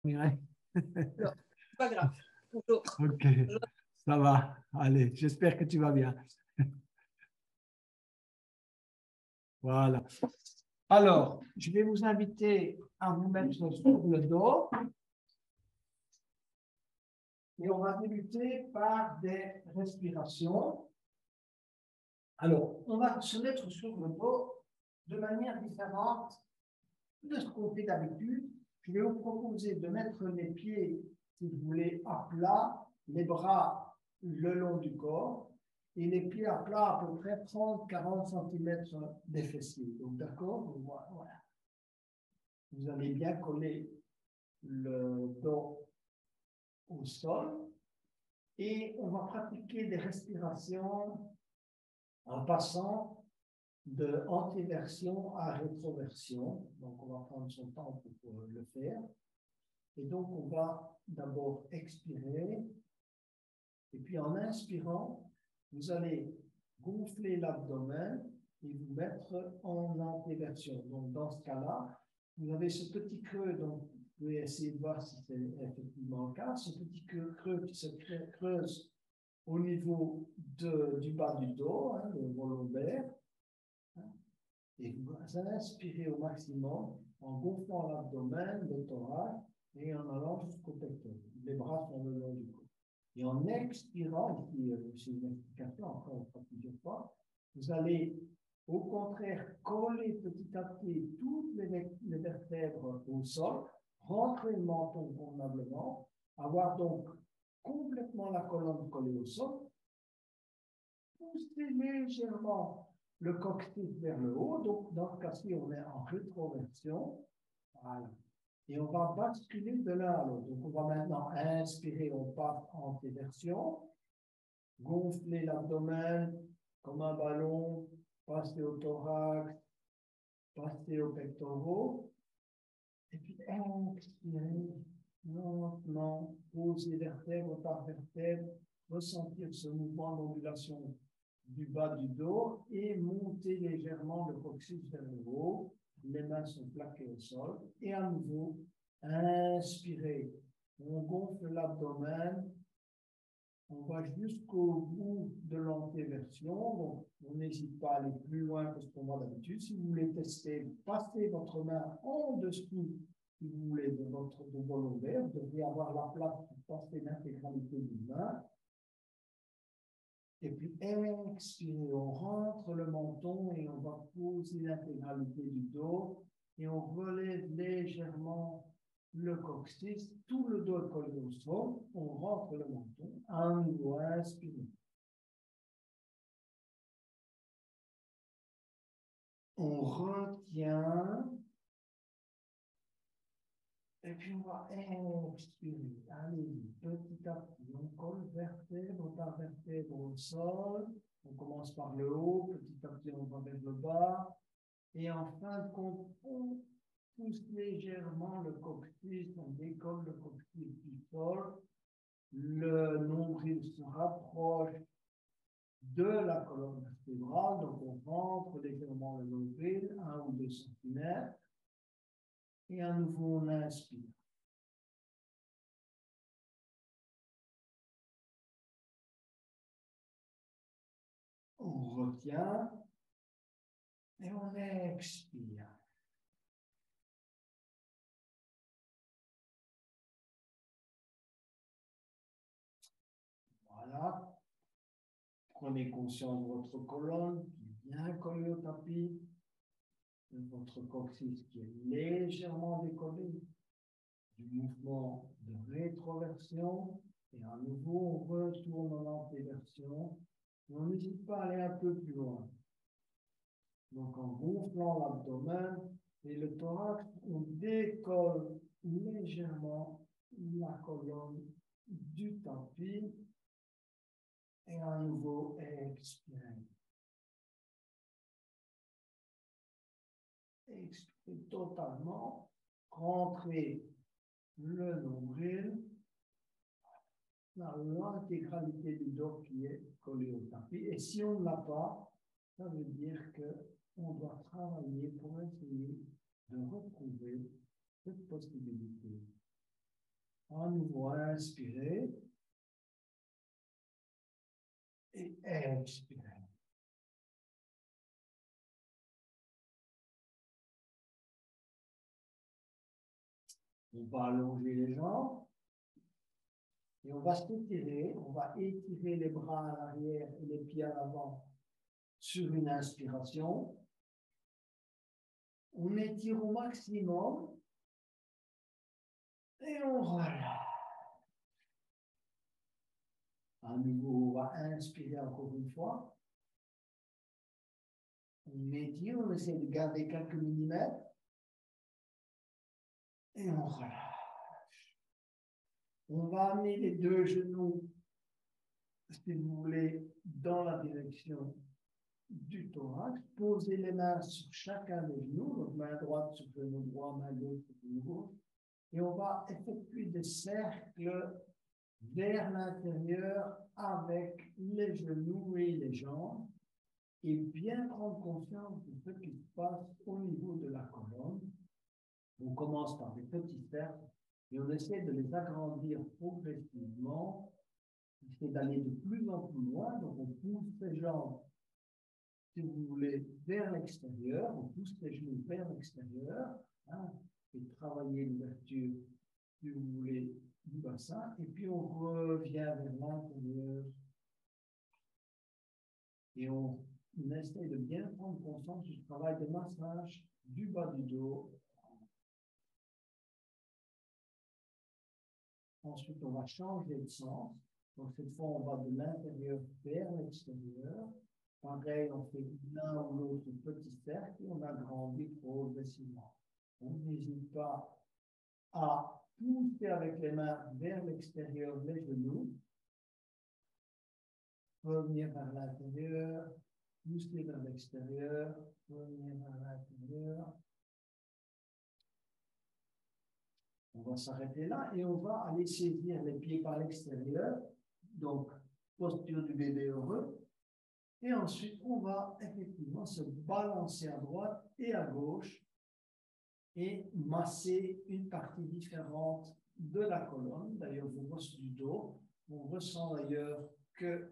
Mireille. Non, c'est pas grave. Bonjour. Ok, ça va. Allez, j'espère que tu vas bien. Voilà. Alors, je vais vous inviter à vous mettre sur le dos et on va débuter par des respirations. Alors, on va se mettre sur le dos de manière différente de ce qu'on fait d'habitude. Je vais vous proposer de mettre les pieds, si vous voulez, à plat, les bras le long du corps et les pieds à plat à peu près 30-40 cm des fessiers. Donc, d'accord? Voilà. Vous allez bien coller le dos au sol et on va pratiquer des respirations en passant de antéversion à rétroversion. Donc, on va prendre son temps pour le faire. Et donc, on va d'abord expirer. Et puis, en inspirant, vous allez gonfler l'abdomen et vous mettre en antéversion. Donc, dans ce cas-là, vous avez ce petit creux. Donc, vous pouvez essayer de voir si c'est effectivement le cas. Ce petit creux qui se creuse au niveau du bas du dos, hein, le vos lombaires. Et vous inspirez au maximum en gonflant l'abdomen, le thorax et en allant jusqu'au pectoral. Les bras sont le long du cou. Et en expirant, ici c'est une explication, après on fera plusieurs fois, vous allez au contraire coller petit à petit toutes les vertèbres au sol, rentrer le menton convenablement, avoir donc complètement la colonne collée au sol, pousser légèrement le coccyx vers le haut. Donc, dans ce cas-ci, on est en rétroversion. Voilà. Et on va basculer de l'un à l'autre. Donc, on va maintenant inspirer, on passe en antéversion, gonfler l'abdomen comme un ballon, passer au thorax, passer aux pectoraux. Et puis, expirer lentement, poser vertèbre par vertèbre, ressentir ce mouvement d'ondulation du bas du dos et monter légèrement le coccyx vers le haut. Les mains sont plaquées au sol. Et à nouveau, inspirez. On gonfle l'abdomen. On va jusqu'au bout de l'antéversion. Donc, on n'hésite pas à aller plus loin que ce qu'on va d'habitude. Si vous voulez tester, passez votre main en dessous, si vous voulez, de vos lombaires. Vous devriez avoir la place pour passer l'intégralité d'une main. Et puis, expirez, on rentre le menton et on va poser l'intégralité du dos et on relève légèrement le coccyx, tout le dos est collé au sol, on rentre le menton, à nouveau, inspirez. On retient et puis on va expirer. Allez, petit à petit, on colle vertèbre par vertèbre au sol. On commence par le haut, petit à petit on va vers le bas. Et en fin de compte, on pousse légèrement le coccyx, on décolle le coccyx du sol. Le nombril se rapproche de la colonne vertébrale, donc on rentre légèrement le nombril, 1 ou 2 cm. Et à nouveau, on inspire. On retient et on expire. Voilà. Prenez conscience de votre colonne qui est bien collée au tapis, de votre coccyx qui est légèrement décollé, du mouvement de rétroversion. Et à nouveau, on retourne en antéversion. On n'hésite pas à aller un peu plus loin. Donc, en gonflant l'abdomen et le thorax, on décolle légèrement la colonne du tapis. Et à nouveau, expirez. Expirez totalement. Rentrez le nombril. L'intégralité du dos qui est collée au tapis. Et si on ne l'a pas, ça veut dire qu'on doit travailler pour essayer de retrouver cette possibilité. À nouveau, inspirez. Et expirez. On va allonger les jambes. Et on va s'étirer. On va étirer les bras à l'arrière et les pieds à l'avant sur une inspiration. On étire au maximum. Et on relâche. À nouveau, on va inspirer encore une fois. On étire, on essaie de garder quelques millimètres. Et on relâche. On va amener les deux genoux, si vous voulez, dans la direction du thorax. Posez les mains sur chacun des genoux. Donc, main droite sur genou droit, main gauche sur genou gauche. Et on va effectuer des cercles vers l'intérieur avec les genoux et les jambes et bien prendre conscience de ce qui se passe au niveau de la colonne. On commence par des petits cercles et on essaie de les agrandir progressivement, essaie d'aller de plus en plus loin. Donc on pousse les jambes, si vous voulez, vers l'extérieur, on pousse les genoux vers l'extérieur, hein, et travailler l'ouverture, si vous voulez, du bassin, et puis on revient vers l'intérieur et on essaie de bien prendre conscience du travail de massage du bas du dos. Ensuite, on va changer de sens. Donc, cette fois, on va de l'intérieur vers l'extérieur. Pareil, on fait l'un ou l'autre petit cercle et on agrandit progressivement. On n'hésite pas à pousser avec les mains vers l'extérieur les genoux. Revenir vers l'intérieur, pousser vers l'extérieur, revenir vers l'intérieur. On va s'arrêter là et on va aller saisir les pieds par l'extérieur. Donc, posture du bébé heureux. Et ensuite, on va effectivement se balancer à droite et à gauche et masser une partie différente de la colonne. D'ailleurs, du dos. On ressent d'ailleurs que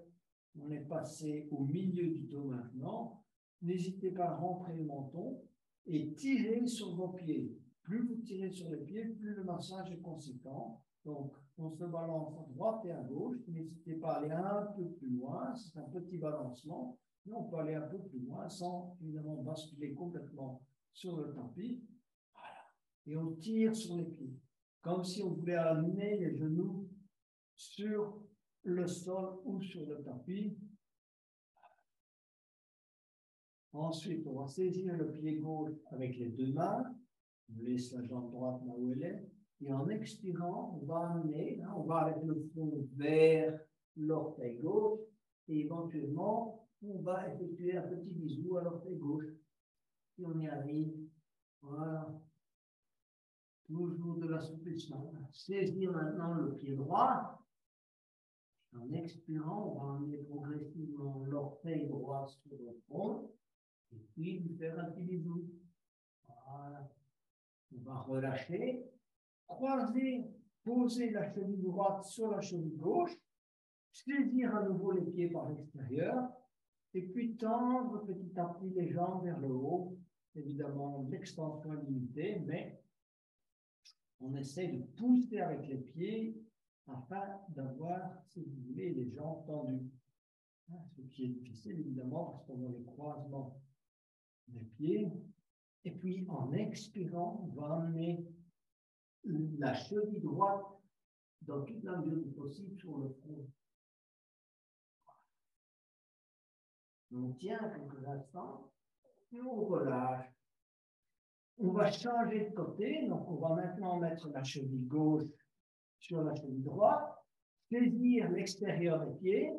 on est passé au milieu du dos maintenant. N'hésitez pas à rentrer le menton et tirer sur vos pieds. Plus vous tirez sur les pieds, plus le massage est conséquent. Donc, on se balance à droite et à gauche. N'hésitez pas à aller un peu plus loin. C'est un petit balancement. Mais on peut aller un peu plus loin sans évidemment basculer complètement sur le tapis. Voilà. Et on tire sur les pieds. Comme si on voulait amener les genoux sur le sol ou sur le tapis. Ensuite, on va saisir le pied gauche avec les deux mains. On laisse la jambe droite là où elle est. Et en expirant, on va amener, on va avec le front vers l'orteil gauche. Et éventuellement, on va effectuer un petit bisou à l'orteil gauche. Et on y arrive. Voilà. Toujours de l'assouplissement. Saisir maintenant le pied droit. En expirant, on va amener progressivement l'orteil droit sur le front. Et puis, lui faire un petit bisou. Voilà. On va relâcher, croiser, poser la cheville droite sur la cheville gauche, saisir à nouveau les pieds par l'extérieur, et puis tendre petit à petit les jambes vers le haut. Évidemment, l'extension est limitée, mais on essaie de pousser avec les pieds afin d'avoir, si vous voulez, les jambes tendues. Ce qui est difficile, évidemment, parce qu'on a les croisements des pieds. Et puis, en expirant, on va amener la cheville droite dans toute la mesure du possible sur le front. On tient quelques instants et on relâche. On va changer de côté, donc on va maintenant mettre la cheville gauche sur la cheville droite, saisir l'extérieur des pieds,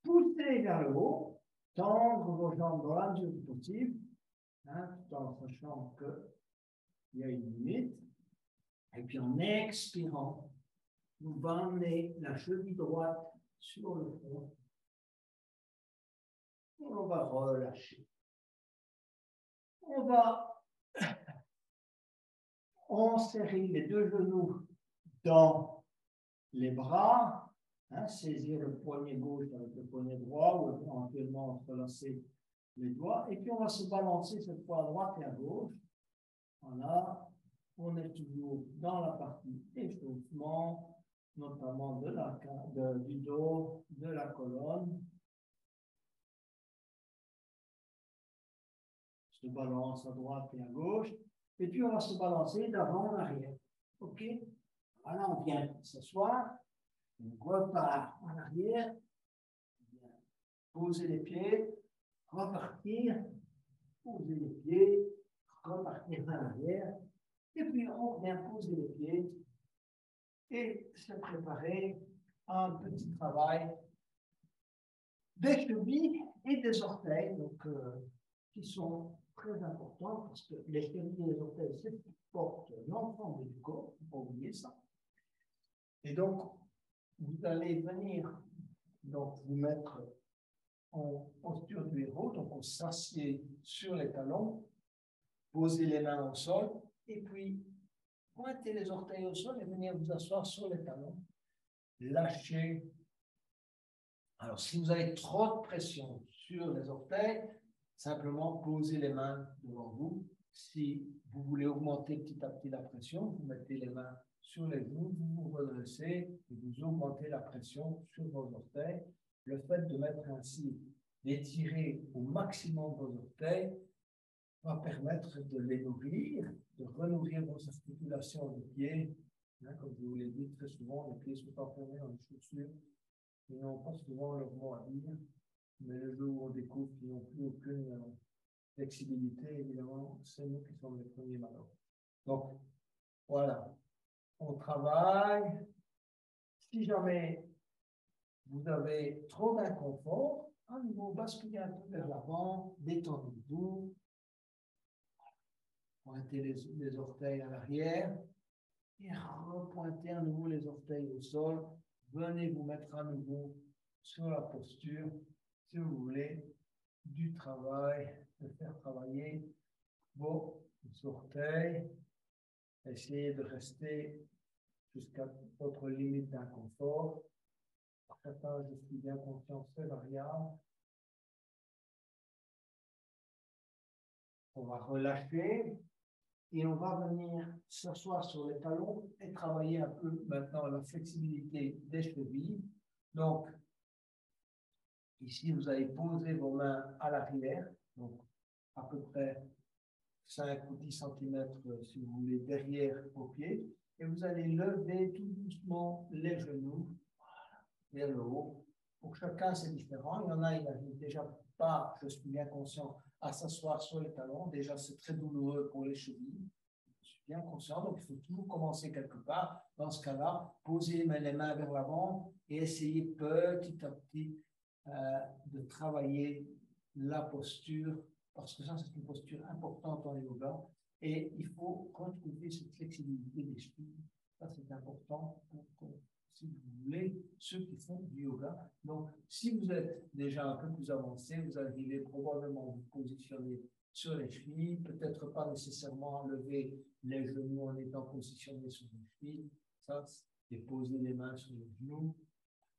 pousser vers le haut, tendre vos jambes dans la mesure du possible, tout en sachant qu'il y a une limite. Et puis en expirant, on va amener la cheville droite sur le front. Et on va relâcher. On va enserrer les deux genoux dans les bras, hein, saisir le poignet gauche avec le poignet droit ou éventuellement entrelacer les doigts. Et puis on va se balancer cette fois à droite et à gauche. Voilà, on est toujours dans la partie échauffement, notamment du dos, de la colonne. Se balance à droite et à gauche. Et puis on va se balancer d'avant en arrière. OK? Voilà, on vient s'asseoir. On repart en arrière. Poser les pieds. Repartir. Poser les pieds. Repartir en arrière. Et puis on vient poser les pieds. Et se préparer à un petit travail des chevilles et des orteils. Donc, qui sont très importants parce que les chevilles et les orteils, c'est ce qui porte l'ensemble du corps, il ne faut pas oublier ça. Et donc, vous allez venir donc, vous mettre en posture du héros, donc on s'assied sur les talons, posez les mains au sol, et puis pointez les orteils au sol et venir vous asseoir sur les talons. Lâchez. Alors, si vous avez trop de pression sur les orteils, simplement posez les mains devant vous. Si vous voulez augmenter petit à petit la pression, vous mettez les mains sur les genoux, vous vous redressez et vous augmentez la pression sur vos orteils. Le fait de mettre ainsi, d'étirer au maximum vos orteils va permettre de les nourrir, de renourrir vos articulations de pieds. Hein, comme je vous l'ai dit très souvent, les pieds sont enfermés dans les chaussures. Ils n'ont pas souvent leur mot à dire. Mais le jour où on découvre qu'ils n'ont plus aucune flexibilité, évidemment, c'est nous qui sommes les premiers malheureux. Donc, voilà. On travaille. Si jamais vous avez trop d'inconfort, à nouveau, basculez un peu vers l'avant, détendez-vous. Pointez les orteils à l'arrière et repointez à nouveau les orteils au sol. Venez vous mettre à nouveau sur la posture, si vous voulez, du travail, de faire travailler vos orteils. Essayez de rester jusqu'à votre limite d'inconfort. Pour certains, je suis bien conscient, c'est variable. On va relâcher et on va venir s'asseoir sur les talons et travailler un peu maintenant la flexibilité des chevilles. Donc, ici, vous allez poser vos mains à l'arrière, donc à peu près 5 ou 10 cm, si vous voulez, derrière vos pieds. Et vous allez lever tout doucement les genoux vers le haut. Pour chacun, c'est différent. Il y en a, il n'arrive déjà pas, je suis bien conscient, à s'asseoir sur les talons. Déjà, c'est très douloureux pour les chevilles. Je suis bien conscient, donc il faut toujours commencer quelque part. Dans ce cas-là, posez les mains vers l'avant et essayez petit à petit de travailler la posture, parce que ça, c'est une posture importante en yoga. Et il faut retrouver cette flexibilité des chevilles. Ça, c'est important pour si vous voulez, ceux qui font du yoga. Donc, si vous êtes déjà un peu plus avancé, vous arrivez probablement à vous positionner sur les chevilles, peut-être pas nécessairement lever les genoux en étant positionné sur les chevilles. Ça, c'est poser les mains sur les genoux,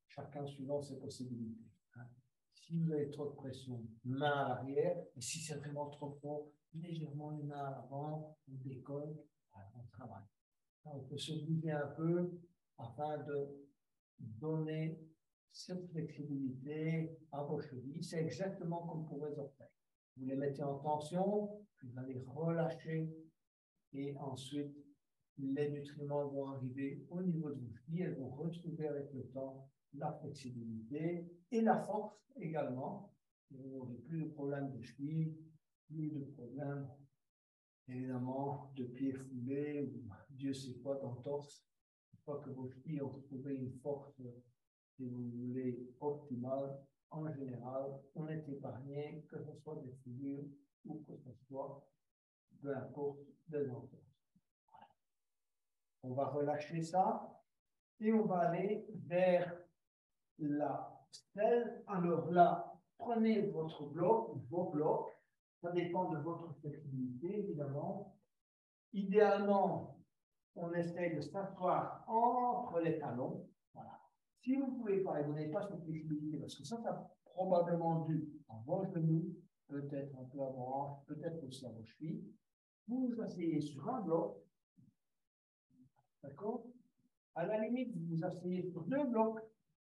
chacun suivant ses possibilités. Hein. Si vous avez trop de pression, main à l'arrière, et si c'est vraiment trop fort, légèrement les mains à l'avant, on décolle, on travaille. On peut se bouger un peu afin de donner cette flexibilité à vos chevilles. C'est exactement comme pour les orteils. Vous les mettez en tension, puis vous allez relâcher et ensuite les nutriments vont arriver au niveau de vos chevilles. Elles vont retrouver avec le temps la flexibilité et la force également. Vous n'aurez plus de problème de cheville, plus de problème évidemment de pieds foulés ou Dieu sait quoi d'entorse. Une fois que vos chevilles ont trouvé une force, si vous voulez, optimale, en général, on est épargné, que ce soit des foulures ou que ce soit, peu importe, des entorses. Voilà. On va relâcher ça et on va aller vers la stèle. Alors là, prenez votre bloc, vos blocs. Ça dépend de votre flexibilité, évidemment. Idéalement, on essaye de s'asseoir entre les talons. Voilà. Si vous ne pouvez pas, et vous n'avez pas cette flexibilité, parce que ça a probablement dû à vos genoux, peut-être un peu à vos hanches, peut-être aussi à vos chevilles, vous vous asseyez sur un bloc, d'accord? À la limite, vous vous asseyez sur 2 blocs,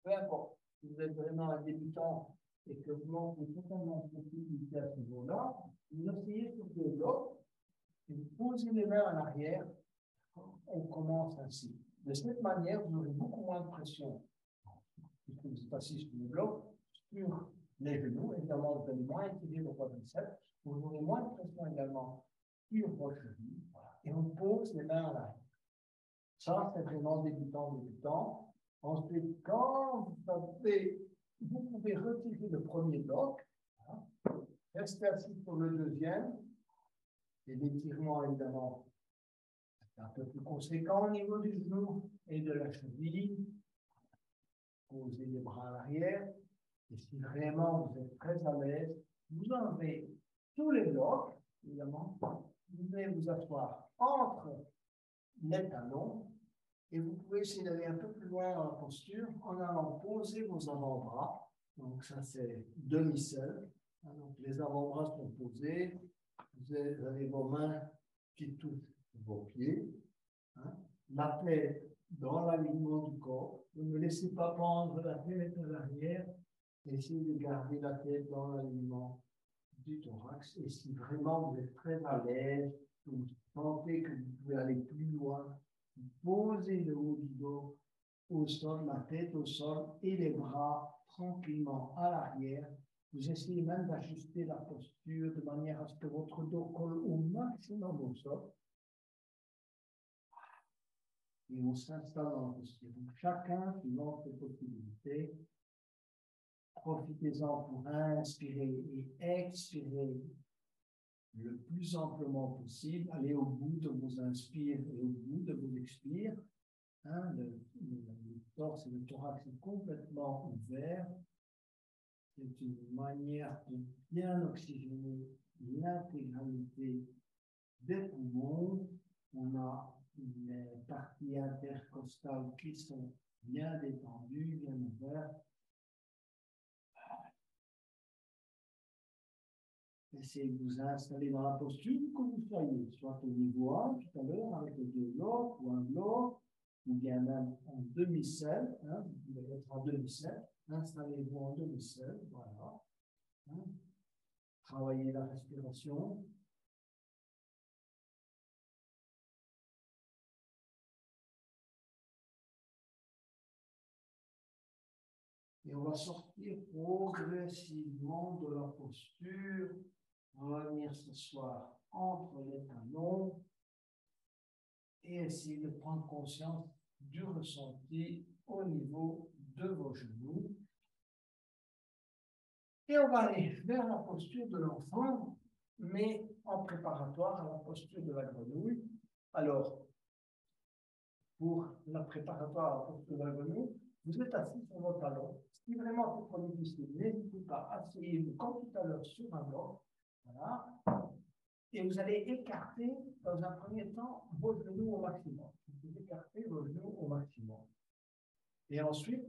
peu importe. Si vous êtes vraiment un débutant et que vous manquez totalement de flexibilité à ce niveau-là, vous asseyez sur 2 blocs et vous posez les mains en arrière. On commence ainsi. De cette manière, vous aurez beaucoup moins de pression. Puisque vous êtes assis sur le bloc, sur les genoux, évidemment, vous allez moins étirer le quadriceps, vous aurez moins de pression également sur vos chevilles. Voilà. Et on pose les mains en arrière. Ça, c'est vraiment débutant. Ensuite, quand vous savez, vous pouvez retirer le premier bloc, voilà. Restez assis sur le deuxième, et l'étirement, évidemment, est un peu plus conséquent au niveau du genou et de la cheville. Posez les bras à l'arrière, et si vraiment vous êtes très à l'aise, vous enlevez tous les blocs, évidemment, vous allez vous asseoir entre les talons, et vous pouvez essayer d'aller un peu plus loin dans la posture en allant poser vos avant-bras. Donc ça c'est demi-selle. Donc les avant-bras sont posés. Vous avez vos mains qui touchent vos pieds. La tête dans l'alignement du corps. Ne laissez pas prendre la tête à l'arrière. Essayez de garder la tête dans l'alignement du thorax. Et si vraiment vous êtes très à l'aise, vous sentez que vous pouvez aller plus loin, posez le haut du dos au sol, la tête au sol et les bras tranquillement à l'arrière. Vous essayez même d'ajuster la posture de manière à ce que votre dos colle au maximum au sol. Et on s'installe dans la posture. Donc, chacun, suivant ses possibilités, profitez-en pour inspirer et expirer le plus amplement possible. Allez au bout de vos inspires et au bout de vos expires. Le torse et le thorax sont complètement ouverts. C'est une manière de bien oxygéner l'intégralité des poumons. On a les parties intercostales qui sont bien détendues, bien ouvertes. Essayez de vous installer dans la posture que vous soyez, soit au niveau 1 tout à l'heure avec les 2 blocs ou un bloc, ou bien même en demi-selle, vous pouvez être en demi-selle, installez-vous en demi-selle, voilà. Travaillez la respiration. Et on va sortir progressivement de la posture, revenir s'asseoir entre les talons et essayer de prendre conscience du ressenti au niveau de vos genoux. Et on va aller vers la posture de l'enfant, mais en préparatoire à la posture de la grenouille. Alors, pour la préparatoire à la posture de la grenouille, vous êtes assis sur vos talons. Si vraiment c'est trop difficile, n'hésitez pas, asseyez-vous comme tout à l'heure sur un bloc. Voilà. Et vous allez écarter, dans un premier temps, vos genoux au maximum. Vous écartez vos genoux au maximum. Et ensuite,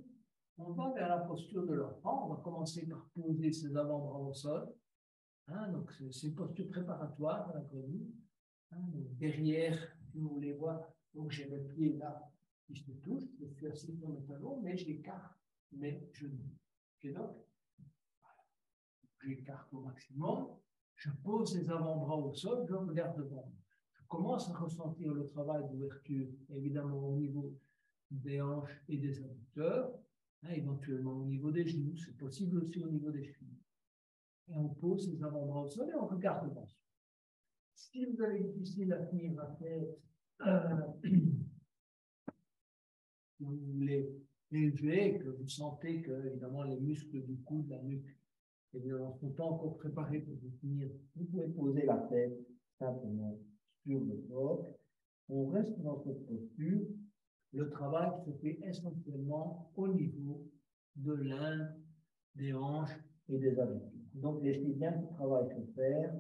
on va vers la posture de l'enfant. On va commencer par poser ses avant-bras au sol. Donc, c'est une posture préparatoire à la grenouille. Donc, derrière, si vous voulez voir, donc j'ai le pied là qui se touche. Je suis assis sur mes talons, mais j'écarte mes genoux. Et donc, j'écarte au maximum. Je pose les avant-bras au sol, je regarde devant. Je commence à ressentir le travail d'ouverture, évidemment au niveau des hanches et des adducteurs, éventuellement au niveau des genoux, c'est possible aussi au niveau des chevilles. Et on pose les avant-bras au sol et on regarde devant. Si vous avez difficile à tenir la tête, si vous voulez élever, que vous sentez que, évidemment, les muscles du cou, de la nuque, ne sont pas encore préparés pour vous tenir, vous pouvez poser la tête simplement sur le bloc. On reste dans cette posture. Le travail se fait essentiellement au niveau de l'un des hanches et des adducteurs. Donc, laissez bien ce travail se faire.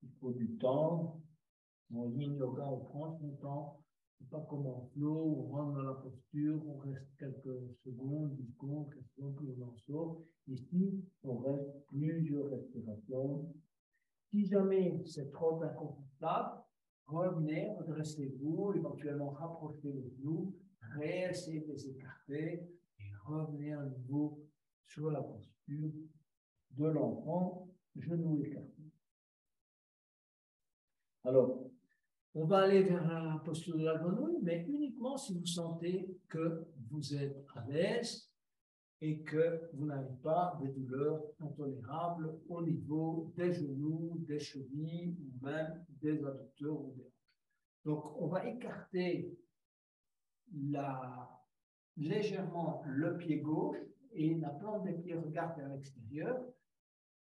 Il faut du temps. En ligne yoga, on prend son temps C'est pas comme en flow, on rentre dans la posture, on reste quelques secondes, 10 secondes, quelques secondes, puis on en sort. Ici, on reste plusieurs respirations. Si jamais c'est trop inconfortable, revenez, redressez-vous, éventuellement rapprochez les genoux, réessayez de les écarter et revenez à nouveau sur la posture de l'enfant, genoux écartés. Alors, on va aller vers la posture de la grenouille, mais uniquement si vous sentez que vous êtes à l'aise et que vous n'avez pas des douleurs intolérables au niveau des genoux, des chevilles ou même des adducteurs ou des hanches. Donc, on va écarter légèrement le pied gauche et la plante des pieds regarde vers l'extérieur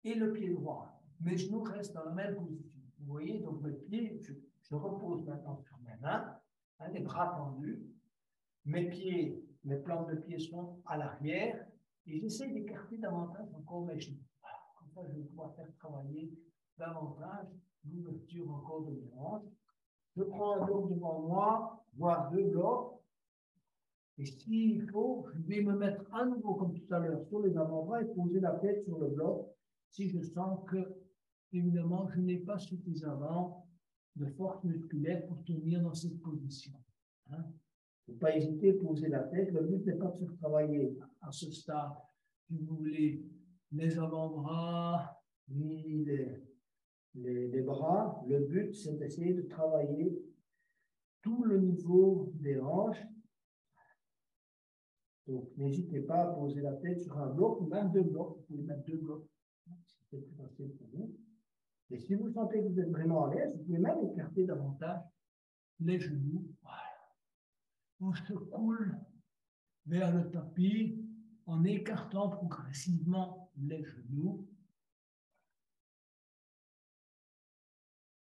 et le pied droit. Mes genoux restent dans la même position. Vous voyez, donc mes pieds, je repose maintenant sur mes mains, les bras tendus. Mes pieds, mes plantes de pieds sont à l'arrière et j'essaie d'écarter davantage encore mes genoux. Comme ça, je vais pouvoir faire travailler davantage l'ouverture encore de mes hanches. Je prends un bloc devant moi, voire 2 blocs. Et s'il faut, je vais me mettre à nouveau, comme tout à l'heure, sur les avant-bras et poser la tête sur le bloc si je sens que, évidemment, je n'ai pas suffisamment de force musculaire pour tenir dans cette position. Il ne faut pas hésiter à poser la tête. Le but n'est pas de faire travailler à ce stade, si vous voulez, les avant-bras, ni les bras. Le but, c'est d'essayer de travailler tout le niveau des hanches. Donc, n'hésitez pas à poser la tête sur un bloc ou même 2 blocs. Vous pouvez mettre 2 blocs, c'est plus facile pour vous. Et si vous sentez que vous êtes vraiment à l'aise, vous pouvez même écarter davantage les genoux. Voilà. On se coule vers le tapis en écartant progressivement les genoux.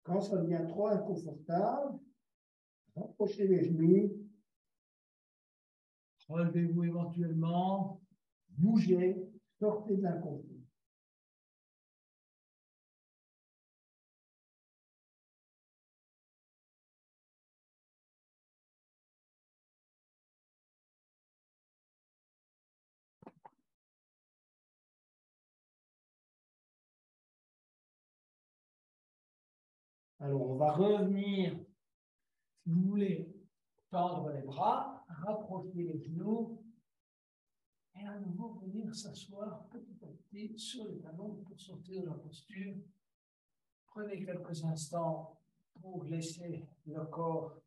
Quand ça devient trop inconfortable, rapprochez les genoux. Relevez-vous éventuellement, bougez, sortez de l'inconfort. Alors, on va revenir, si vous voulez, tendre les bras, rapprocher les genoux et à nouveau venir s'asseoir petit à petit sur les talons pour sortir de la posture. Prenez quelques instants pour laisser le corps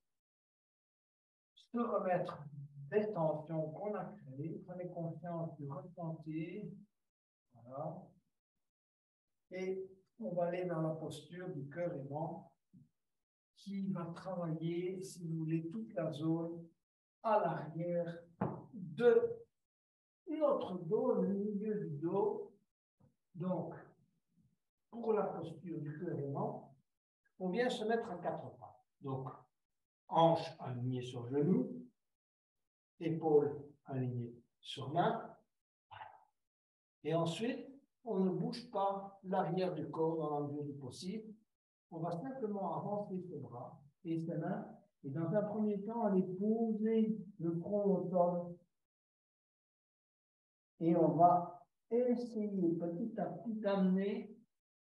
se remettre des tensions qu'on a créées. Prenez conscience du ressenti. Voilà. Et on va aller dans la posture du cœur aimant qui va travailler, si vous voulez, toute la zone à l'arrière de notre dos, le milieu du dos. Donc, pour la posture du cœur aimant, on vient se mettre à 4 pas. Donc, hanches alignées sur genou, épaules alignées sur main. Et ensuite, on ne bouge pas l'arrière du corps dans la mesure du possible. On va simplement avancer ses bras et ses mains. Et dans un premier temps, aller poser le front au sol. Et on va essayer petit à petit d'amener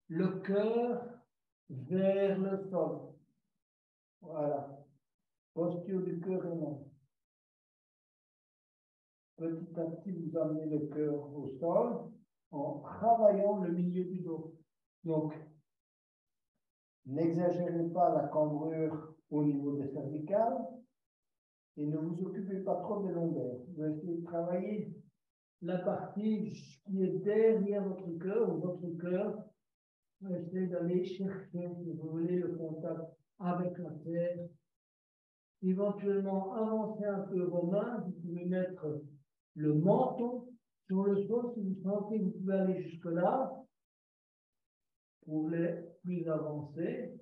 le cœur vers le sol. Voilà. Posture du cœur aimant. Petit à petit, vous amenez le cœur au sol en travaillant le milieu du dos. Donc, n'exagérez pas la cambrure au niveau des cervicales et ne vous occupez pas trop des lombaires. Vous essayez de travailler la partie qui est derrière votre cœur ou votre cœur. Vous essayez d'aller chercher, si vous voulez, le contact avec la terre. Éventuellement, avancez un peu vos mains. Vous pouvez mettre le menton sur le sol si vous sentez que vous pouvez aller jusque-là. Pour les plus avancés.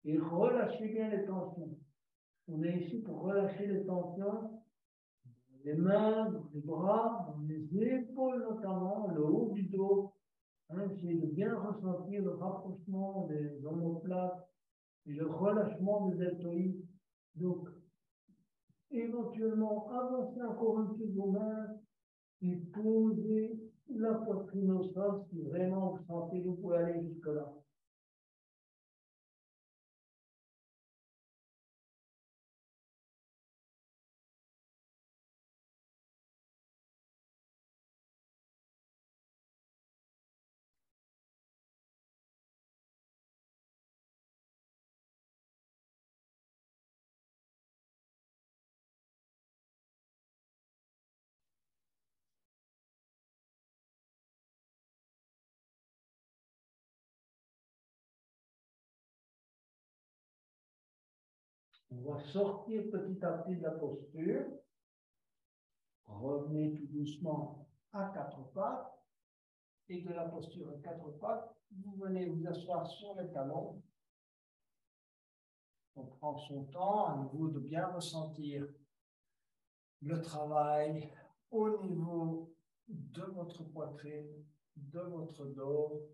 Et relâchez bien les tensions. On est ici pour relâcher les tensions, les mains, les bras, les épaules notamment, le haut du dos, Essayez de bien ressentir le rapprochement des omoplates et le relâchement des deltoïdes. Donc, éventuellement, avancez encore un peu vos mains et posez la poitrine au sol si vraiment vous sentez que vous pouvez aller jusque-là. On va sortir petit à petit de la posture. Revenez tout doucement à quatre pattes. Et de la posture à quatre pattes, vous venez vous asseoir sur les talons. On prend son temps à nouveau de bien ressentir le travail au niveau de votre poitrine, de votre dos.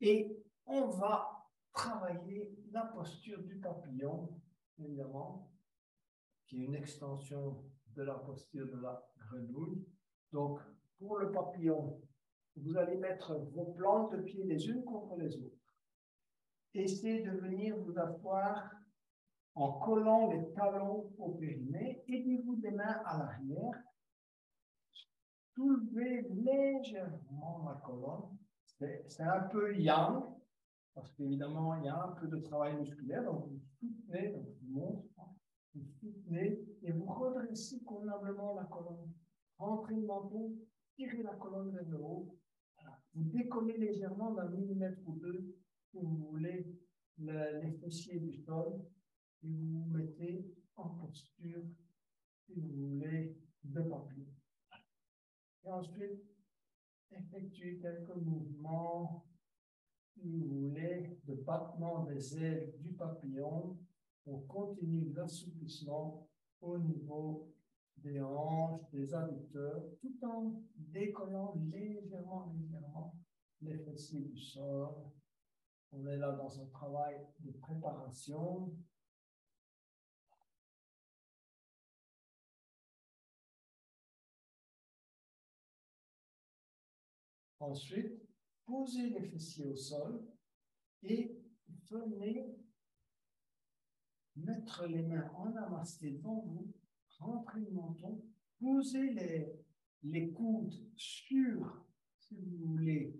Et on va travailler la posture du papillon, évidemment, qui est une extension de la posture de la grenouille. Donc, pour le papillon, vous allez mettre vos plantes de pied les unes contre les autres. Essayez de venir vous asseoir en collant les talons au périnée. Aidez-vous des mains à l'arrière. Soulevez légèrement la colonne. C'est un peu yang, parce qu'évidemment, il y a un peu de travail musculaire. Donc, vous soutenez, donc je vous montre, vous soutenez et vous redressez convenablement la colonne. Rentrez le menton, tirez la colonne vers le haut. Voilà. Vous décollez légèrement d'un millimètre ou deux, si vous voulez, les fessiers du sol. Et vous vous mettez en posture, si vous voulez, de papillon. Et ensuite, effectuez quelques mouvements, si vous voulez, de battement des ailes du papillon. On continue l'assouplissement au niveau des hanches, des adducteurs, tout en décollant légèrement les fessiers du sol. On est là dans un travail de préparation. Ensuite, posez les fessiers au sol et venez mettre les mains en namasté devant vous, rentrez le menton, posez les coudes sur, si vous voulez,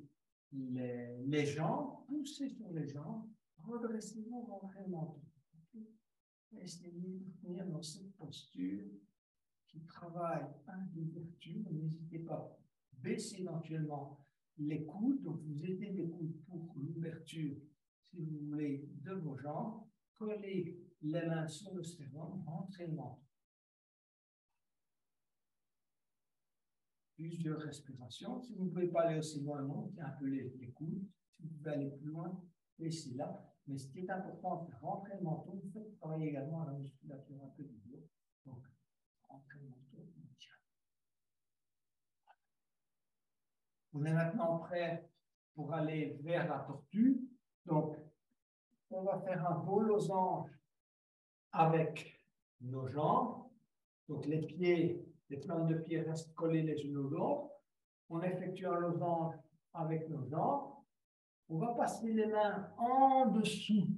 les jambes, poussez sur les jambes, redressez-vous, rentrez le menton. Essayez de tenir dans cette posture qui travaille à l'ouverture. N'hésitez pas à baisser éventuellement les coudes, donc vous aidez les coudes pour l'ouverture, si vous voulez, de vos jambes. Collez les mains sur le sternum, rentrez le menton. Plusieurs respirations. Si vous ne pouvez pas aller aussi loin, montez un peu les coudes. Si vous pouvez aller plus loin, laissez là. Mais ce qui est important, c'est rentrer le menton. Vous faites travailler également la musculature un peu du dos. Donc, rentrez le menton. On est maintenant prêt pour aller vers la tortue. Donc, on va faire un beau losange avec nos jambes. Donc, les pieds, les plantes de pied restent collées les unes aux autres. On effectue un losange avec nos jambes. On va passer les mains en dessous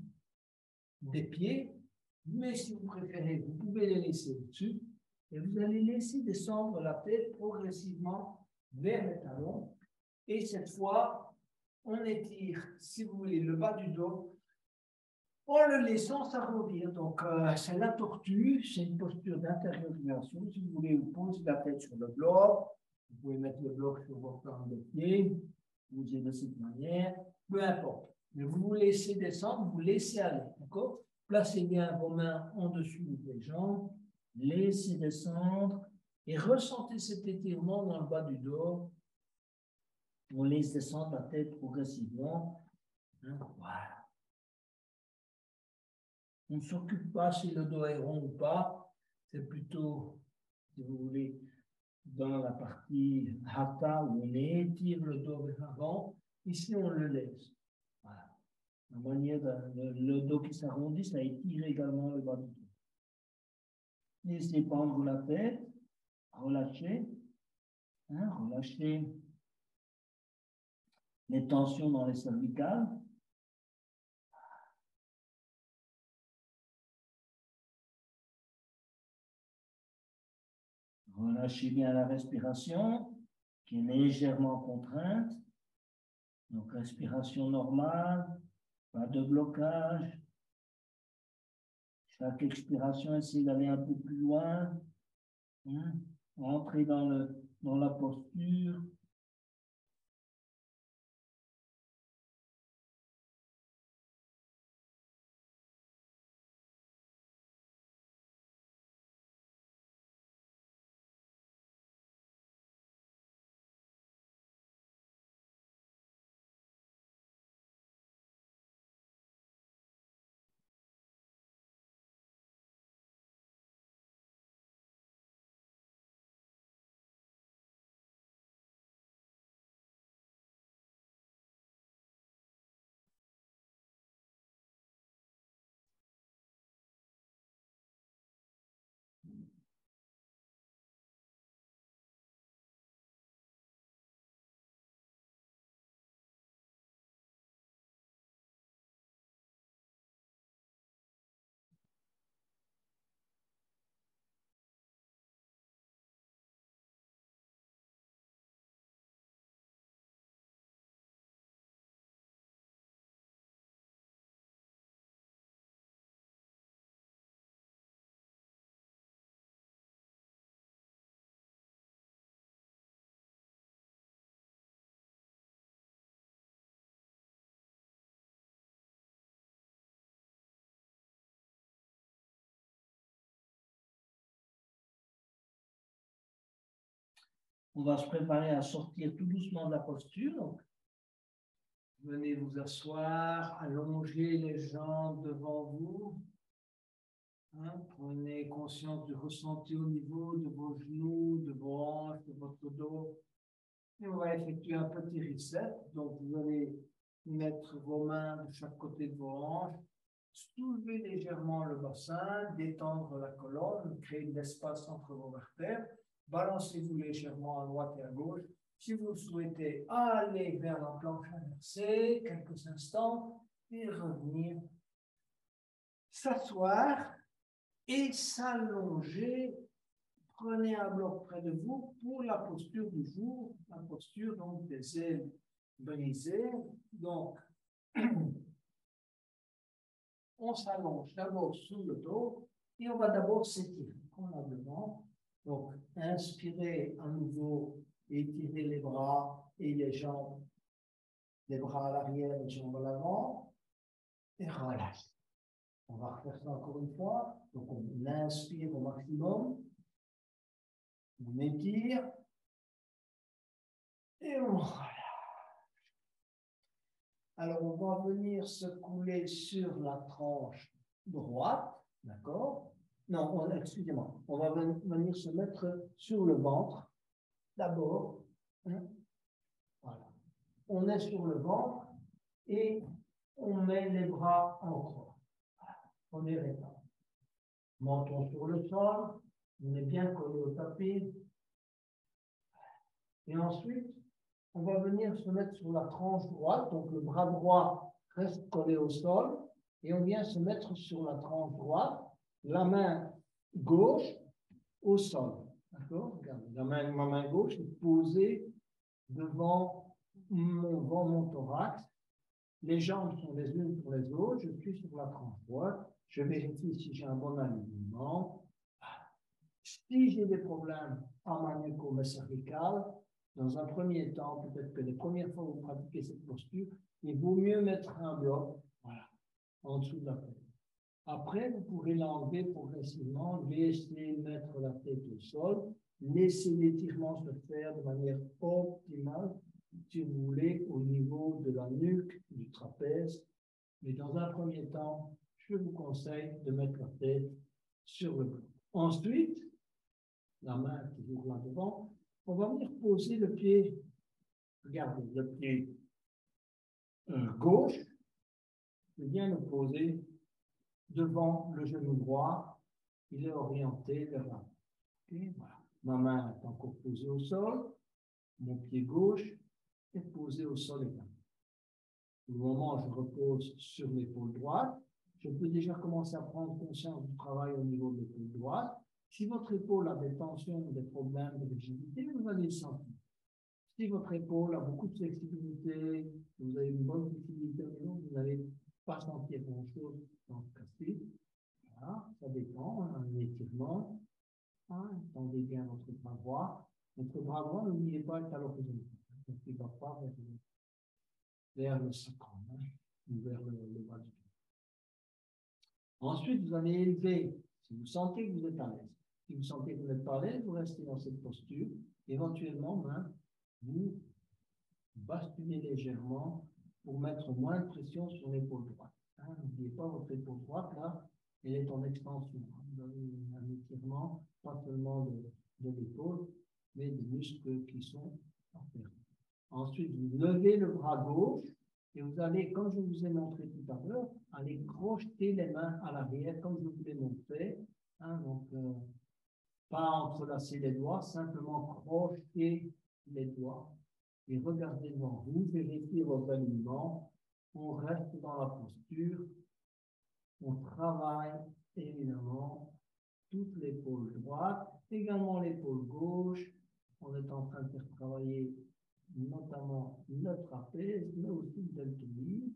des pieds, mais si vous préférez, vous pouvez les laisser au-dessus. Et vous allez laisser descendre la tête progressivement vers les talons. Et cette fois, on étire, si vous voulez, le bas du dos en le laissant s'arrondir. Donc, c'est la tortue, c'est une posture d'intériorisation. Si vous voulez, vous posez la tête sur le bloc. Vous pouvez mettre le bloc sur vos plantes de pied. Vous aidez de cette manière. Peu importe. Mais vous vous laissez descendre, vous laissez aller. D'accord? Placez bien vos mains en dessous des jambes. Laissez descendre. Et ressentez cet étirement dans le bas du dos. On laisse descendre la tête progressivement. Voilà. On ne s'occupe pas si le dos est rond ou pas. C'est plutôt, si vous voulez, dans la partie hatha où on étire le dos vers l'avant. Ici, on le laisse. Voilà. La manière le dos qui s'arrondit, ça étire également le bas du dos. Laissez pendre la tête, relâchez, relâchez les tensions dans les cervicales. Relâchez bien la respiration qui est légèrement contrainte. Donc, respiration normale, pas de blocage. Chaque expiration, essayez d'aller un peu plus loin. Entrez dans la posture. On va se préparer à sortir tout doucement de la posture. Donc, venez vous asseoir, allongez les jambes devant vous. Prenez conscience du ressenti au niveau de vos genoux, de vos hanches, de votre dos. Et on va effectuer un petit reset. Donc, vous allez mettre vos mains de chaque côté de vos hanches, soulever légèrement le bassin, détendre la colonne, créer de l'espace entre vos vertèbres. Balancez-vous légèrement à droite et à gauche. Si vous souhaitez aller vers la planche inversée, quelques instants, et revenir s'asseoir et s'allonger. Prenez un bloc près de vous pour la posture du jour, la posture donc des ailes brisées. Donc, on s'allonge d'abord sous le dos et on va d'abord s'étirer convenablement. Donc, inspirez à nouveau, étirez les bras et les jambes, les bras à l'arrière, les jambes à l'avant, et relâchez. On va refaire ça encore une fois. Donc, on inspire au maximum, on étire, et on relâche. Alors, on va venir se couler sur la tranche droite, d'accord? Non, excusez-moi, on va venir se mettre sur le ventre, d'abord. Voilà. On est sur le ventre et on met les bras en croix. Voilà. Première étape. Menton sur le sol, on est bien collé au tapis. Et ensuite, on va venir se mettre sur la tranche droite, donc le bras droit reste collé au sol, et on vient se mettre sur la tranche droite, la main gauche au sol. D'accord? Regardez, ma main gauche est posée devant mon thorax. Les jambes sont les unes sur les autres. Je suis sur la tranche droite. Je vérifie si j'ai un bon alignement. Si j'ai des problèmes en maniaco-cervical, dans un premier temps, peut-être que les premières fois que vous pratiquez cette posture, il vaut mieux mettre un bloc, voilà, en dessous de la tête. Après, vous pourrez l'enlever progressivement, laisser mettre la tête au sol, laisser l'étirement se faire de manière optimale, si vous voulez, au niveau de la nuque, du trapèze. Mais dans un premier temps, je vous conseille de mettre la tête sur le bloc. Ensuite, la main toujours là devant, on va venir poser le pied, regardez, le pied gauche, je viens le poser devant le genou droit, il est orienté vers l'avant. Okay, voilà. Ma main est encore posée au sol, mon pied gauche est posé au sol également. Au moment où je repose sur l'épaule droite, je peux déjà commencer à prendre conscience du travail au niveau de l'épaule droite. Si votre épaule a des tensions, des problèmes de rigidité, vous allez le sentir. Si votre épaule a beaucoup de flexibilité, vous avez une bonne flexibilité, vous n'allez pas sentir grand-chose dans ce cas-ci. Voilà, ça dépend, un étirement. Tendez bien votre bras droit. Votre bras droit, n'oubliez pas, est à l'horizontale. Donc, il ne va pas vers le sacrum, ou vers le bas du pied. Ensuite, vous allez élever, si vous sentez que vous êtes à l'aise. Si vous sentez que vous n'êtes pas à l'aise, vous restez dans cette posture. Éventuellement, vous basculez légèrement pour mettre moins de pression sur l'épaule droite. N'oubliez pas, votre épaule droite, là, elle est en extension. Vous avez un étirement, pas seulement de l'épaule, mais des muscles qui sont enfermés. Ensuite, vous levez le bras gauche et vous allez, comme je vous ai montré tout à l'heure, aller crocheter les mains à l'arrière, comme je vous l'ai montré. Donc, pas entrelacer les doigts, simplement crocheter les doigts et regardez devant vous, vérifiez vos alignements. On reste dans la posture. On travaille évidemment toute l'épaule droite, également l'épaule gauche. On est en train de faire travailler notamment le trapèze, mais aussi le deltoïde.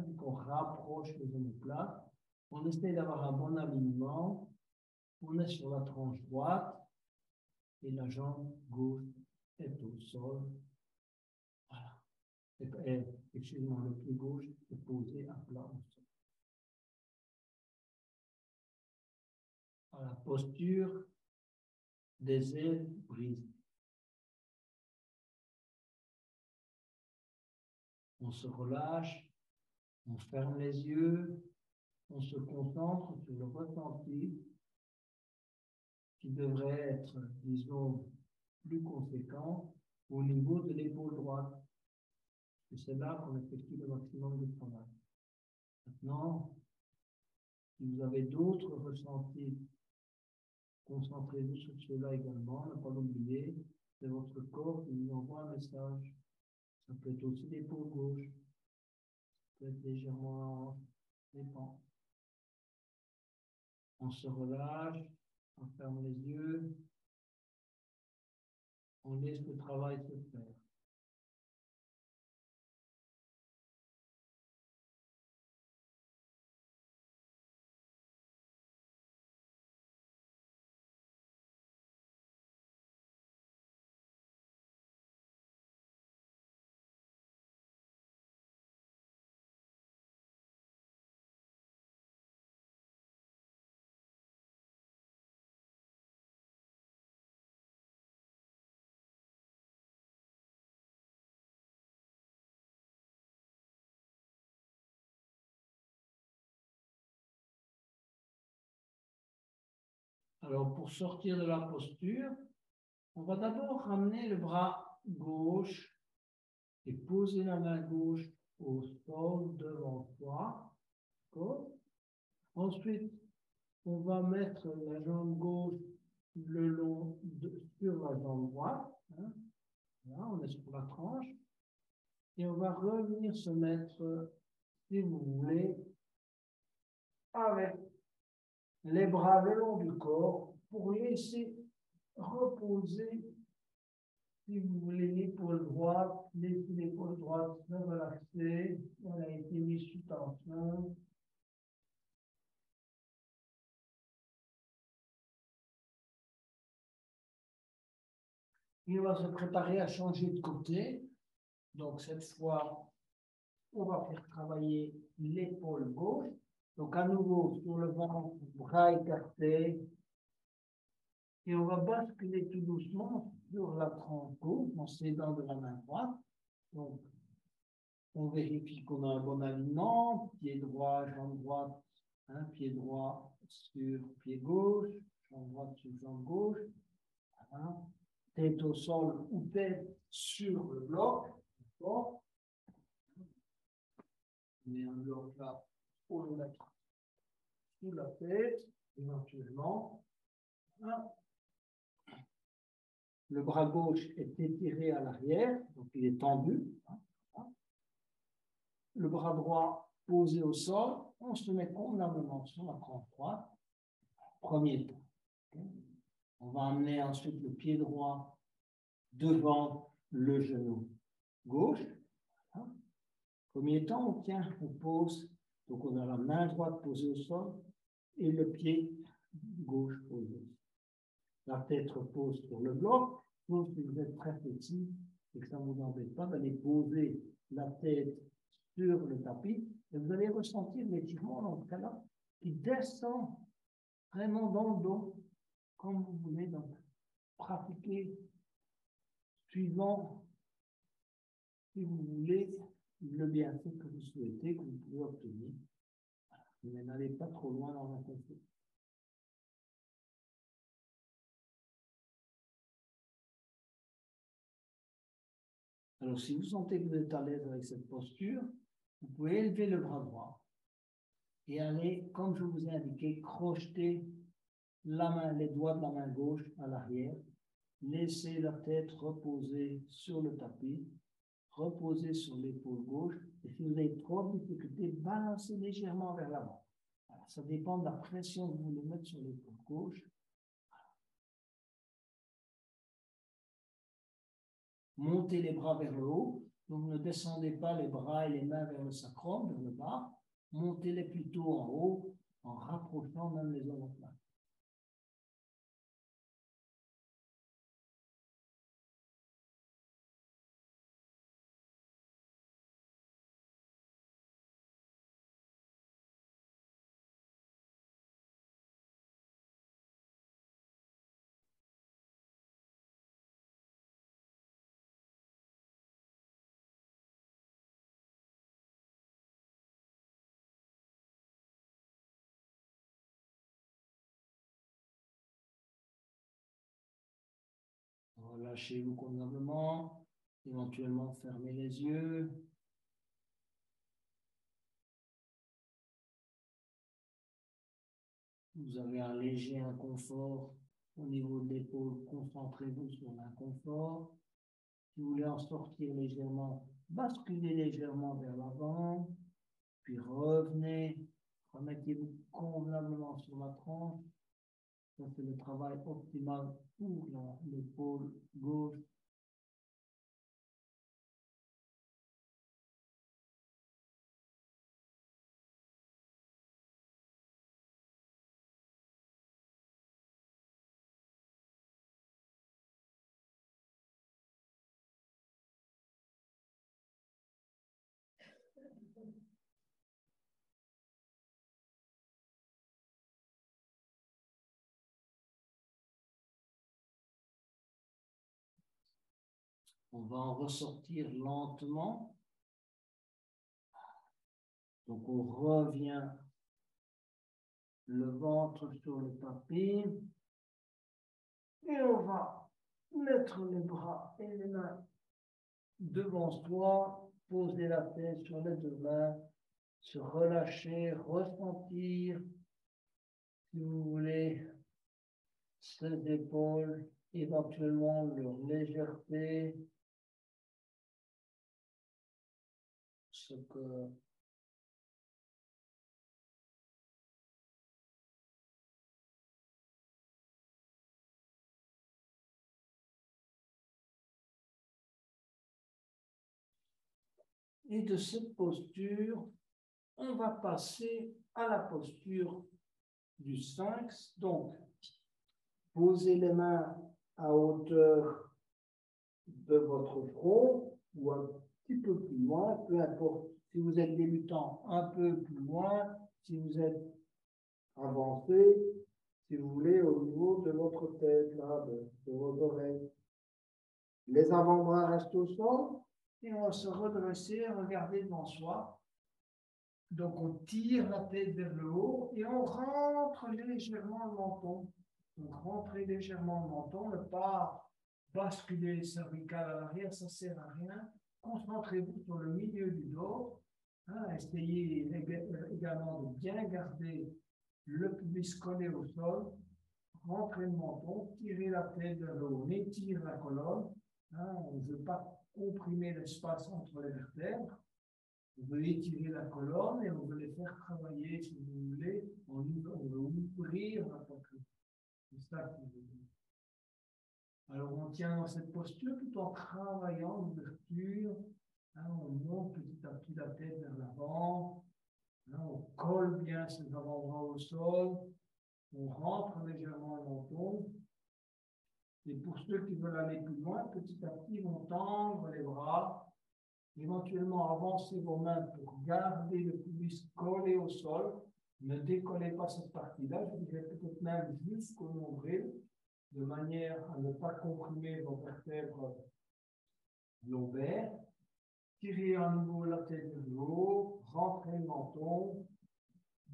Vu qu'on rapproche les omoplates, on essaie d'avoir un bon alignement. On est sur la tranche droite et la jambe gauche est au sol. Voilà. Excusez-moi, le pied gauche est posé à plat au sol. Voilà, posture des ailes brisées. On se relâche, on ferme les yeux, on se concentre sur le ressenti qui devrait être, disons, plus conséquent au niveau de l'épaule droite. Et c'est là qu'on effectue le maximum de travail. Maintenant, si vous avez d'autres ressentis, concentrez-vous sur cela également, ne pas l'oublier. C'est votre corps qui vous envoie un message. Ça peut être aussi l'épaule gauche, ça peut être légèrement la hanche, ça dépend. On se relâche, on ferme les yeux, on laisse le travail se faire. Alors, pour sortir de la posture, on va d'abord ramener le bras gauche et poser la main gauche au sol devant soi. Ensuite, on va mettre la jambe gauche le long sur la jambe droite. Là, on est sur la tranche. Et on va revenir se mettre, si vous voulez, avec les bras le long du corps pour laisser reposer, si vous voulez, l'épaule droite, laissez l'épaule droite se relaxer, elle a été mise sous tension. Et on va se préparer à changer de côté. Donc cette fois, on va faire travailler l'épaule gauche. Donc à nouveau sur le ventre, bras écartés. Et on va basculer tout doucement sur la tranche gauche en s'aidant de la main droite. Donc, on vérifie qu'on a un bon alignement, pied droit, jambe droite, pied droit sur pied gauche, jambe droite sur jambe gauche. Voilà. tête au sol ou tête sur le bloc. On met un bloc là pour le mettre sous la tête, éventuellement. Voilà. Le bras gauche est étiré à l'arrière, donc il est tendu. Le bras droit posé au sol, on se met convenablement sur la crampe droite. Premier pas. On va amener ensuite le pied droit devant le genou gauche. Premier temps, on pose, donc on a la main droite posée au sol et le pied gauche posé. La tête repose sur le bloc, sauf si vous êtes très petit et que ça ne vous embête pas d'aller poser la tête sur le tapis, et vous allez ressentir l'étirement dans ce cas-là qui descend vraiment dans le dos, comme vous voulez, donc pratiquer suivant, si vous voulez, le bienfait que vous souhaitez, que vous pouvez obtenir. Mais n'allez pas trop loin dans l'inconfort. Alors, si vous sentez que vous êtes à l'aise avec cette posture, vous pouvez élever le bras droit et aller, comme je vous ai indiqué, crocheter la main, les doigts de la main gauche à l'arrière. Laissez la tête reposer sur le tapis, reposer sur l'épaule gauche. Et si vous avez trop de difficultés, balancez légèrement vers l'avant. Ça dépend de la pression que vous voulez mettre sur l'épaule gauche. Montez les bras vers le haut. Donc ne descendez pas les bras et les mains vers le sacrum, vers le bas. Montez-les plutôt en haut, en rapprochant même les omoplates. Relâchez-vous convenablement, éventuellement fermez les yeux. Vous avez un léger inconfort au niveau de l'épaule, concentrez-vous sur l'inconfort. Si vous voulez en sortir légèrement, basculez légèrement vers l'avant, puis revenez, remettez-vous convenablement sur la tranche. Ça, c'est le travail optimal pour l'épaule gauche. On va en ressortir lentement. Donc, on revient le ventre sur le tapis. Et on va mettre les bras et les mains devant soi, poser la tête sur les deux mains, se relâcher, ressentir, si vous voulez, ces épaules, éventuellement leur légèreté, ce que et de cette posture, on va passer à la posture du sphinx. Donc, posez les mains à hauteur de votre front ou un petit peu plus loin, peu importe. Si vous êtes débutant, un peu plus loin. Si vous êtes avancé, si vous voulez, au niveau de votre tête, là, de vos oreilles. Les avant-bras restent au sol et on va se redresser, regarder devant soi. Donc, on tire la tête vers le haut et on rentre légèrement le menton. Donc, rentrez légèrement le menton, ne pas basculer les cervicales à l'arrière, ça ne sert à rien. Concentrez-vous sur le milieu du dos. Hein, essayez également de bien garder le pubis collé au sol. Rentrez le menton, tirez la tête vers le haut, on étire la colonne. Hein, on ne veut pas comprimer l'espace entre les vertèbres. On veut étirer la colonne et on veut les faire travailler, si vous voulez. On veut ouvrir la poitrine. C'est ça qu'on veut dire. Alors, on tient dans cette posture tout en travaillant l'ouverture. Hein, on monte petit à petit la tête vers l'avant. Hein, on colle bien ses avant-bras au sol. On rentre légèrement le menton. Et pour ceux qui veulent aller plus loin, petit à petit, ils vont tendre les bras. Éventuellement, avancez vos mains pour garder le pubis collé au sol. Ne décollez pas cette partie-là. Je dirais peut-être même jusqu'au nombril, de manière à ne pas comprimer vos vertèbres lombaires. Tirez à nouveau la tête vers le haut, rentrez le menton,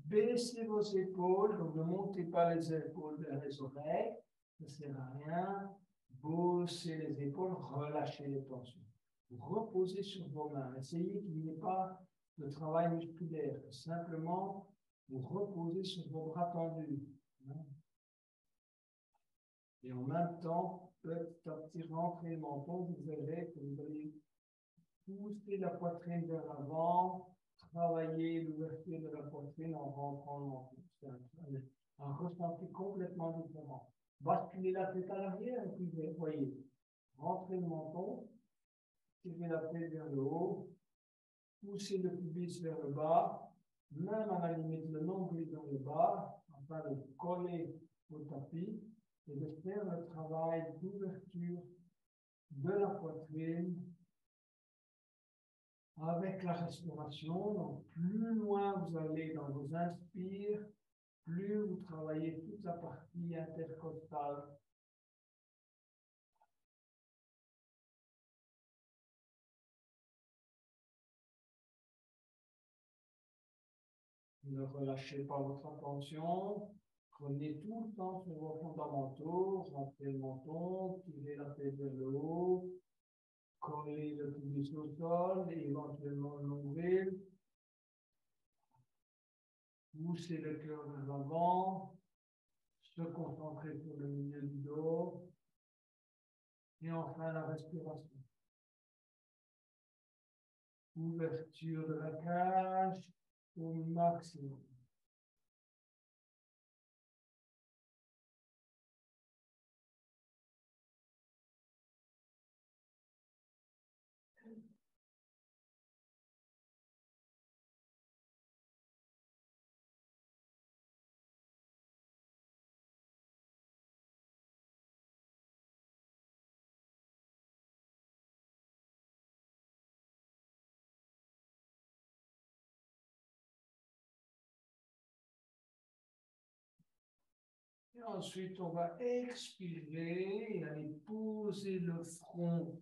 baissez vos épaules, donc ne montez pas les épaules vers les oreilles, ça ne sert à rien. Bossez les épaules, relâchez les tensions. Vous reposez sur vos mains. Essayez qu'il n'y ait pas de travail musculaire, simplement vous reposez sur vos bras tendus. Et en même temps, petit à petit, rentrez le menton, vous verrez que vous allez pousser la poitrine vers l'avant, travailler l'ouverture de la poitrine en rentrant le menton. C'est un ressenti complètement différent. Basculez la tête à l'arrière et puis vous voyez, rentrez le menton, tirez la tête vers le haut, poussez le pubis vers le bas, même à la limite le nombril vers le bas, afin de coller au tapis et de faire le travail d'ouverture de la poitrine avec la respiration. Donc, plus loin vous allez dans vos inspires, plus vous travaillez toute la partie intercostale. Ne relâchez pas votre attention. Prenez tout le temps sur vos fondamentaux. Rentrez le menton, tirez la tête vers le haut, collez le pubis au sol et éventuellement le nombril. Poussez le cœur vers l'avant. Se concentrer sur le milieu du dos. Et enfin la respiration. Ouverture de la cage au maximum. Et ensuite, on va expirer et aller poser le front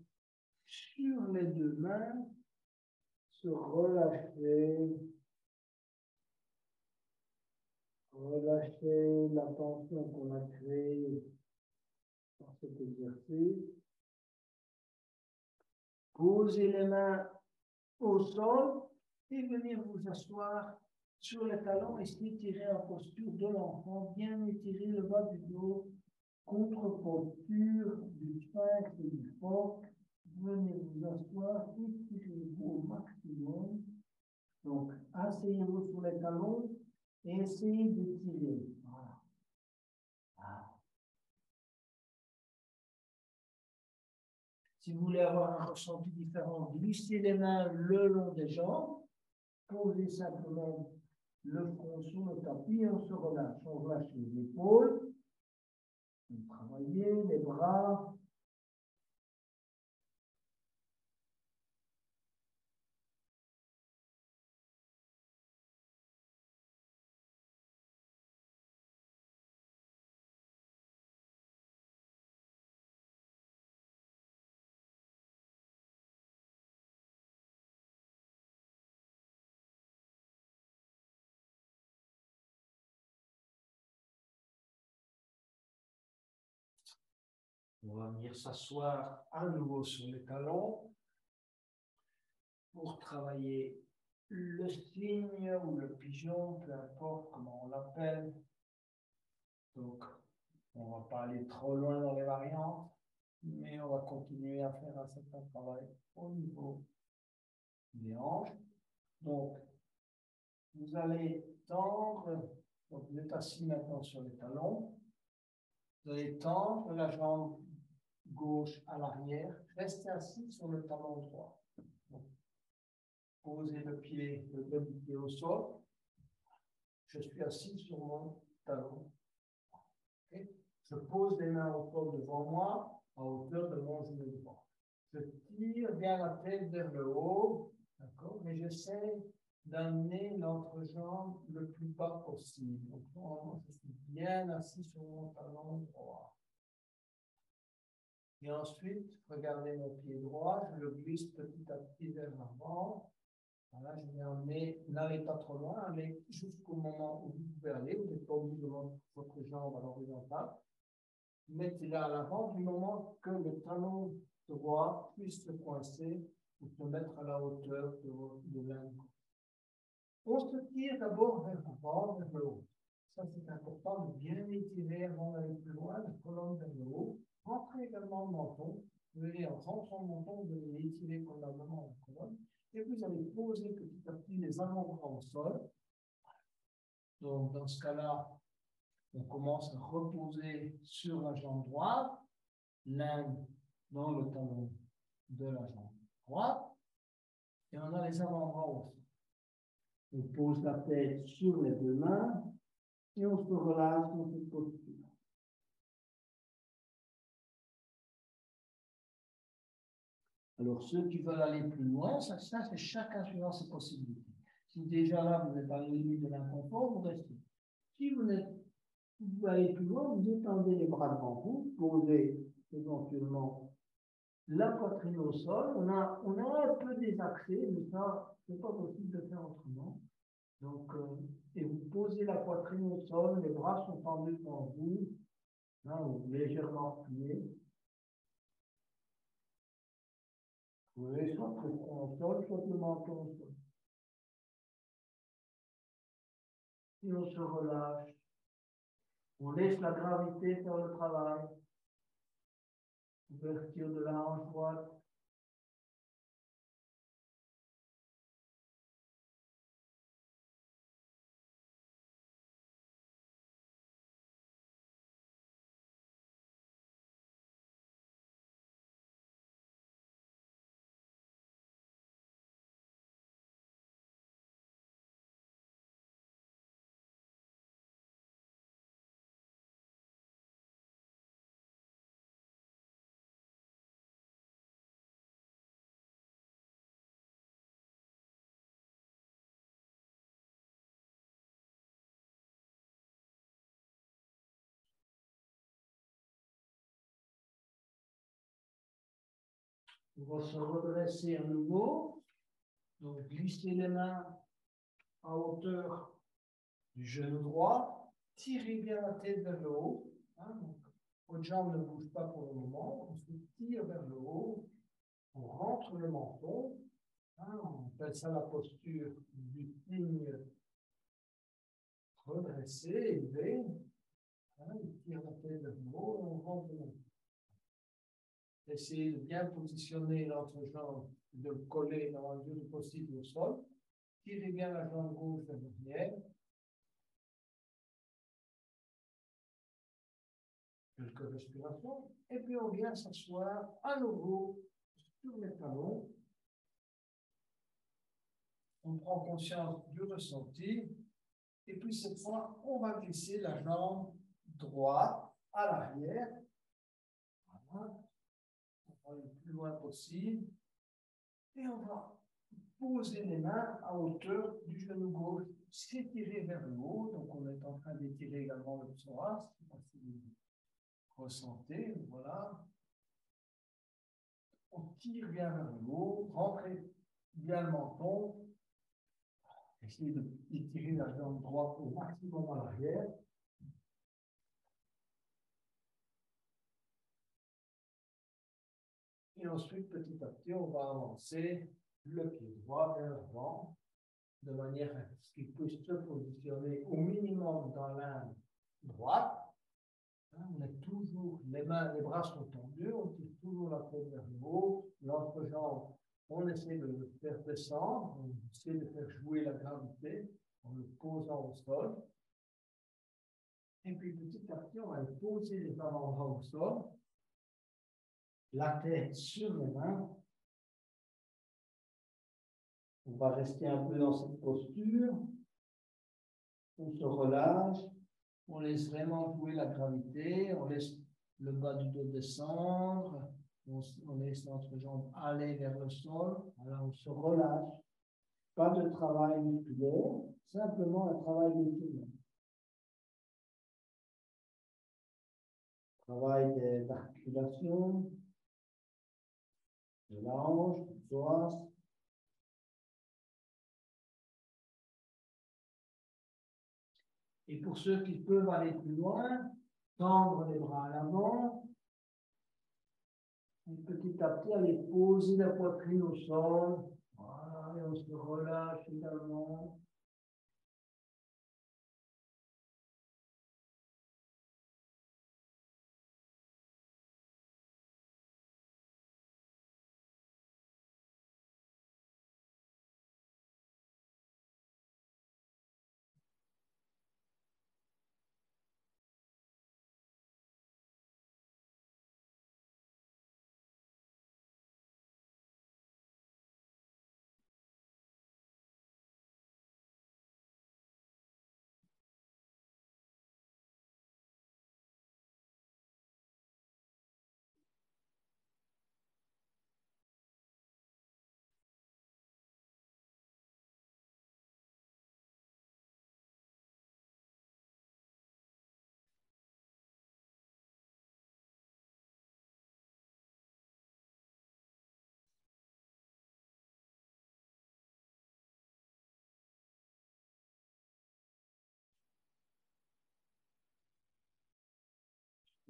sur les deux mains, se relâcher, relâcher la tension qu'on a créée dans cet exercice. Posez les mains au sol et venir vous asseoir sur les talons et s'étirer en posture de l'enfant, bien étirer le bas du dos, contre-posture du sphinx et du phoque. Venez vous asseoir, étirez-vous au maximum. Donc, asseyez-vous sur les talons et essayez d'étirer. Voilà. Voilà. Si vous voulez avoir un ressenti différent, glissez les mains le long des jambes, posez simplement le front sur le tapis et on se relâche. On relâche les épaules, on travaille les bras. On va venir s'asseoir à nouveau sur les talons pour travailler le cygne ou le pigeon, peu importe comment on l'appelle. Donc, on ne va pas aller trop loin dans les variantes, mais on va continuer à faire un certain travail au niveau des hanches. Donc, vous allez tendre, donc vous êtes assis maintenant sur les talons, vous allez tendre la jambe gauche à l'arrière, restez assis sur le talon droit. Donc, posez le pied, le deux pieds au sol, je suis assis sur mon talon. Okay. Je pose les mains au sol devant moi, à hauteur de mon genou droit. Je tire bien la tête vers le haut, d'accord, mais j'essaie d'amener l'entrejambe le plus bas possible. Donc, normalement, je suis bien assis sur mon talon droit. Et ensuite, regardez mon pied droit, je le glisse petit à petit vers l'avant. Voilà, je vais emmener, n'allez pas trop loin, allez jusqu'au moment où vous pouvez aller, vous n'êtes pas obligé de mettre votre jambe à l'horizontale. Mettez-la à l'avant du moment que le talon droit puisse se coincer ou se mettre à la hauteur de l'angle. On se tire d'abord vers l'avant, vers le haut. Ça, c'est important de bien étirer avant d'aller plus loin, la colonne vers le haut. Rentrez également le menton. Vous allez en rentrant le menton, vous allez étirer convenablement la colonne. Et vous allez poser petit à petit les avant-bras au sol. Donc, dans ce cas-là, on commence à reposer sur la jambe droite, l'inde dans le talon de la jambe droite, et on a les avant-bras au sol. On pose la tête sur les deux mains et on se relâche dans cette posture. Alors, ceux qui veulent aller plus loin, ça c'est chacun suivant ses possibilités. Si déjà là, vous êtes à la limite de l'inconfort, vous restez. Si vous allez plus loin, vous étendez les bras devant vous, posez éventuellement la poitrine au sol. On a un peu désaxé, mais ça, c'est pas possible de faire autrement. Donc, et vous posez la poitrine au sol, les bras sont tendus devant vous, hein, légèrement pliés. Vous voyez, soit le front au sol, soit le menton au sol. Et on se relâche. On laisse la gravité faire le travail. Ouverture de la hanche droite. On va se redresser à nouveau. Donc, glissez les mains à hauteur du genou droit. Tirez bien la tête vers le haut. Hein, donc, votre jambe ne bouge pas pour le moment. On se tire vers le haut. On rentre le menton. Hein, on appelle ça la posture du cygne redressé, élevé. Hein, on tire la tête vers le haut et on rentre le menton. Essayez de bien positionner l'entrejambe, de le coller dans le mesure du possible au sol. Tirez bien la jambe gauche vers l'arrière. Quelques respirations. Et puis on vient s'asseoir à nouveau sur les talons. On prend conscience du ressenti. Et puis cette fois, on va glisser la jambe droite à l'arrière. Voilà. On va aller le plus loin possible. Et on va poser les mains à hauteur du genou gauche, s'étirer vers le haut. Donc, on est en train d'étirer également le psoas. Je ne sais pas si vous ressentez. Voilà. On tire bien vers le haut, rentrez bien le menton. Essayez d'étirer la jambe droite au maximum à l'arrière. ensuite, petit à petit, on va avancer le pied droit vers l'avant, de manière à ce qu'il puisse se positionner au minimum dans l'âme droite. On est toujours, les bras sont tendus, on tire toujours la tête vers le haut, l'entrejambe, on essaie de le faire descendre, on essaie de faire jouer la gravité en le posant au sol. Et puis petit à petit, on va poser les avant-bras au sol, la tête sur les mains. On va rester un peu dans cette posture. On se relâche. On laisse vraiment jouer la gravité. On laisse le bas du dos descendre. On laisse notre jambe aller vers le sol. Alors on se relâche. Pas de travail musculaire, simplement un travail d'étirement. Travail d'articulation, de la hanche, du psoas. Et pour ceux qui peuvent aller plus loin, tendre les bras à l'avant, et petit à petit aller poser la poitrine au sol. Voilà, et on se relâche également.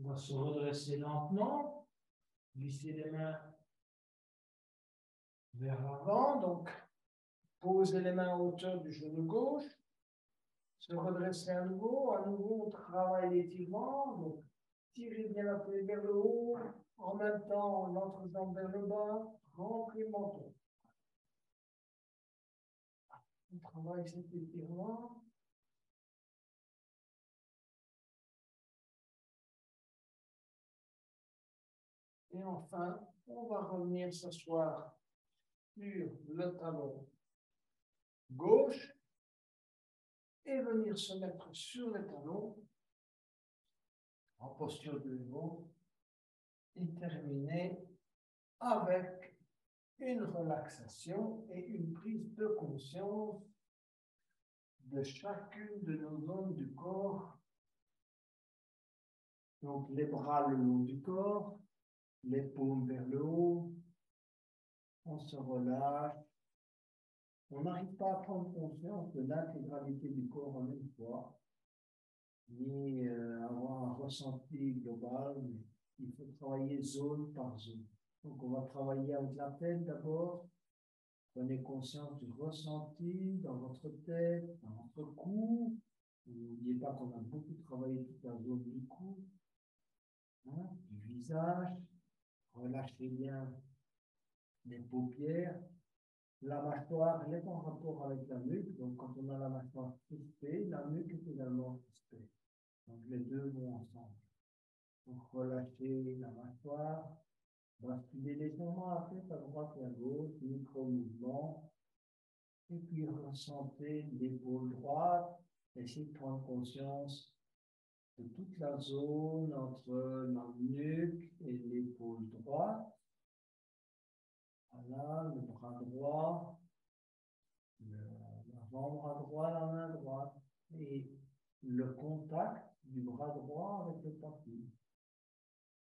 On va se redresser lentement, glisser les mains vers l'avant, donc poser les mains à hauteur du genou gauche, se redresser à nouveau on travaille l'étirement, donc tirez bien la tête vers le haut, en même temps l'entrejambe vers le bas, rentrez le menton. On travaille cet étirement. Et enfin, on va revenir s'asseoir sur le talon gauche et venir se mettre sur le talon en posture de héros et terminer avec une relaxation et une prise de conscience de chacune de nos zones du corps. Donc les bras le long du corps, les paumes vers le haut, on se relâche. On n'arrive pas à prendre conscience de l'intégralité du corps en une fois, ni avoir un ressenti global, mais il faut travailler zone par zone. Donc on va travailler avec la tête d'abord. Prenez conscience du ressenti dans votre tête, dans votre cou. N'oubliez pas qu'on a beaucoup travaillé toute la zone du cou, hein, du visage. Relâchez bien les paupières. La mâchoire, elle est en rapport avec la nuque. Donc, quand on a la mâchoire crispée, la nuque est également crispée. Donc, les deux vont ensemble. Donc, relâchez la mâchoire. Basculez légèrement la tête à droite et à gauche, micro-mouvement. Et puis, ressentez l'épaule droite. Essayez de prendre conscience de toute la zone entre la nuque et l'épaule droite. Voilà, le bras droit, l'avant-bras droit, la main droite, et le contact du bras droit avec le tapis.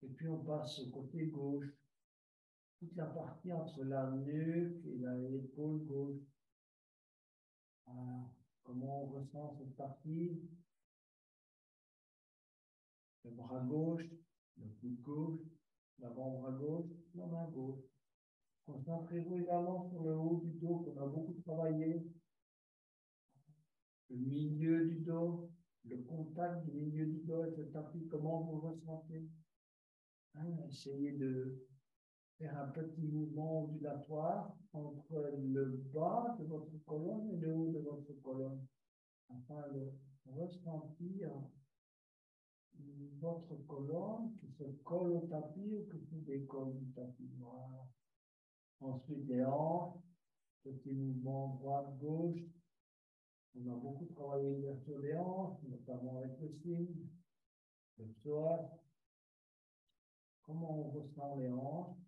Et puis on passe au côté gauche, toute la partie entre la nuque et l'épaule gauche. Voilà. Comment on ressent cette partie? Le bras gauche, le coude gauche, la membre à gauche, la main gauche. Concentrez-vous également sur le haut du dos qu'on a beaucoup travaillé. Le milieu du dos, le contact du milieu du dos avec le tapis, comment vous ressentez? Hein, essayez de faire un petit mouvement ondulatoire entre le bas de votre colonne et le haut de votre colonne, afin de ressentir votre colonne qui se colle au tapis ou qui se décolle du tapis. Voilà. Ensuite, les hanches, petit mouvement droite-gauche. On a beaucoup travaillé l'ouverture des hanches, notamment avec le signe, le psoas. Comment on ressent les hanches?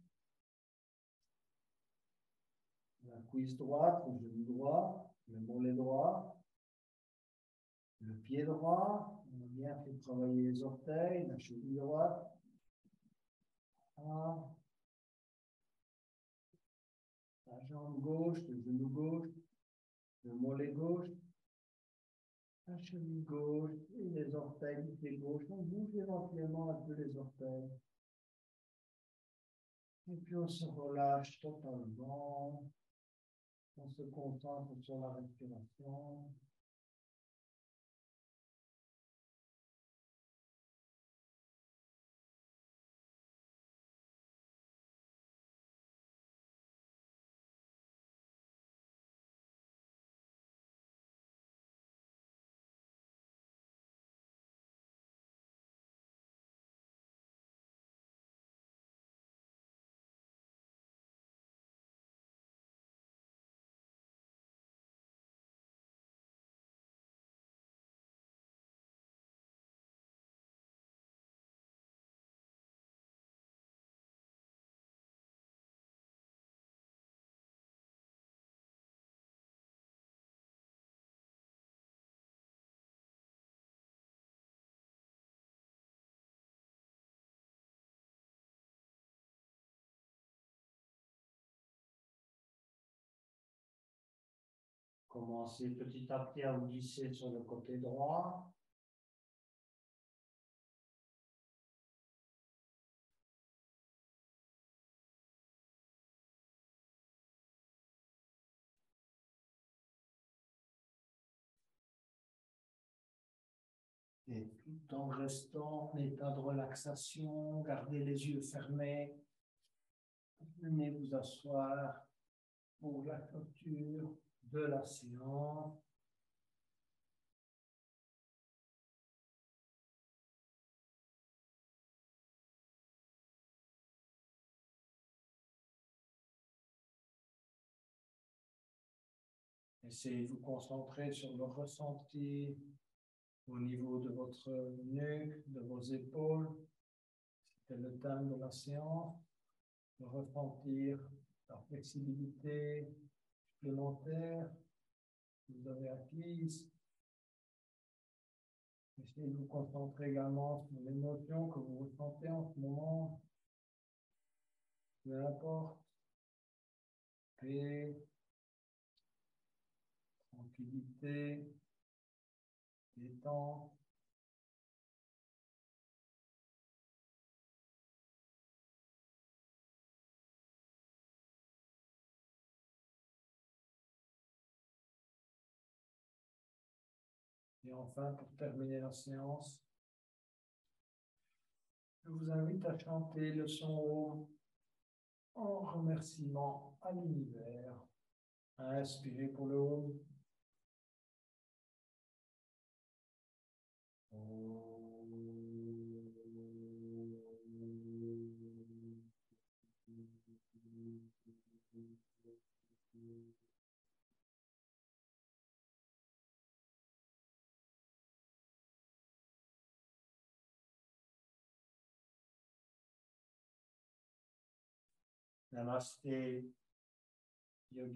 La cuisse droite, le genou droit, le mollet droit, le pied droit. On a bien fait travailler les orteils, la cheville droite. Ah. La jambe gauche, le genou gauche, le mollet gauche, la cheville gauche et les orteils du pied gauche. On bouge éventuellement un peu les orteils. Et puis on se relâche totalement. On se concentre sur la respiration. Commencez petit à petit à vous glisser sur le côté droit. Et tout en restant en état de relaxation, gardez les yeux fermés. Venez vous asseoir pour la clôture de la séance. Essayez de vous concentrer sur le ressenti au niveau de votre nuque, de vos épaules. C'était le thème de la séance. De ressentir la flexibilité supplémentaire que vous avez acquise. Essayez de vous concentrer également sur l'émotion que vous ressentez en ce moment. Peu importe. Paix, tranquillité, détente. Et enfin, pour terminer la séance, je vous invite à chanter le son en remerciement à l'univers. Inspirez pour le haut. Namasté, yogi.